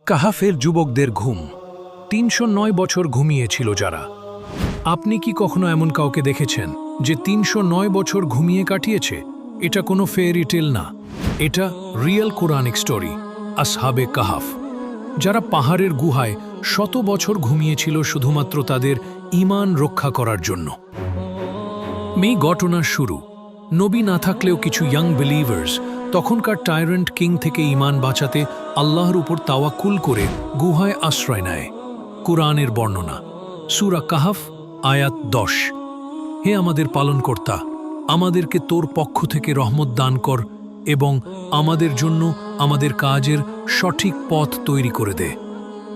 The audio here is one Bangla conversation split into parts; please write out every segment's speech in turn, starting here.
কাহাফের যুবকদের ঘুম ৩০৯ বছর ঘুমিয়েছিল যারা। আপনি কি কখনো এমন কাউকে দেখেছেন যে ৩০৯ বছর ঘুমিয়ে কাটিয়েছে? এটা কোনো ফেয়ারি টেল না, এটা রিয়েল কোরআনিক স্টোরি। আসহাবে কাহাফ, যারা পাহাড়ের গুহায় শত বছর ঘুমিয়েছিল শুধুমাত্র তাদের ঈমান রক্ষা করার জন্য। ঘটনার শুরু। নবী না থাকলেও কিছু ইয়াং বিলিভার্স তখনকার টাইরেন্ট কিং থেকে ঈমান বাঁচাতে আল্লাহর উপর তাওয়াক্কুল করে গুহায় আশ্রয় নেয়। কুরআনের বর্ণনা, সূরা কাহাফ, আয়াত ১০। হে আমাদের পালনকর্তা, আমাদেরকে তোর পক্ষ থেকে রহমত দান কর এবং আমাদের জন্য আমাদের কাজের সঠিক পথ তৈরি করে দে।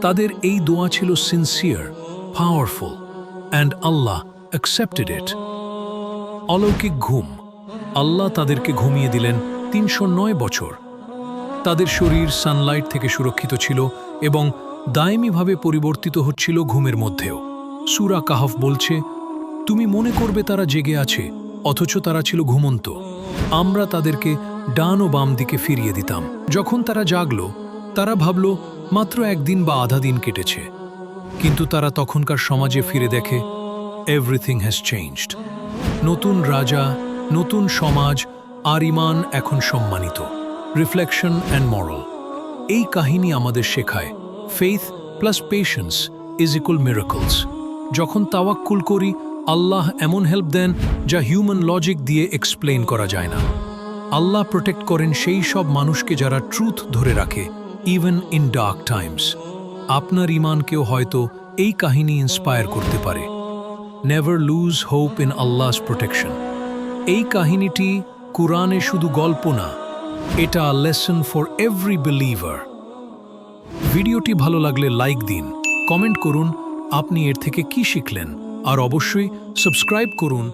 তাদের এই দোয়া ছিল sincere, powerful, and Allah accepted ইট। অলৌকিক ঘুম, আল্লাহ তাদেরকে ঘুমিয়ে দিলেন ৩০৯ বছর। তাদের শরীর সানলাইট থেকে সুরক্ষিত ছিল এবং দায়মীভাবে পরিবর্তিত হচ্ছিল ঘুমের মধ্যেও। সূরা কাহাফ বলছে, তুমি মনে করবে তারা জেগে আছে, অথচ তারা ছিল ঘুমন্ত। আমরা তাদেরকে ডান ও বাম দিকে ফিরিয়ে দিতাম। যখন তারা জাগল, তারা ভাবল মাত্র একদিন বা আধা দিন কেটেছে। কিন্তু তারা তখনকার সমাজে ফিরে দেখে এভরিথিং হ্যাজ চেঞ্জড। নতুন রাজা, নতুন সমাজ, আর ঈমান এখন সম্মানিত। রিফ্লেকশন অ্যান্ড মরাল, এই কাহিনী আমাদের শেখায় faith plus patience is equal miracles. যখন তাওয়াক্কুল করি, আল্লাহ এমন হেল্প দেন যা হিউম্যান লজিক দিয়ে এক্সপ্লেইন করা যায় না। আল্লাহ প্রোটেক্ট করেন সেই সব মানুষকে যারা ট্রুথ ধরে রাখে, ইভেন ইন ডার্ক টাইমস। আপনার ঈমানকেও হয়তো এই কাহিনী ইন্সপায়ার করতে পারে। Never lose hope in আল্লাহস protection. এই কাহিনীটি কুরআনে শুধু গল্প না, এটা লেসন ফর এভরি বিলিভার। ভিডিওটি ভালো লাগলে লাইক দিন, কমেন্ট করুন আপনি এর থেকে কি শিখলেন, আর অবশ্যই সাবস্ক্রাইব করুন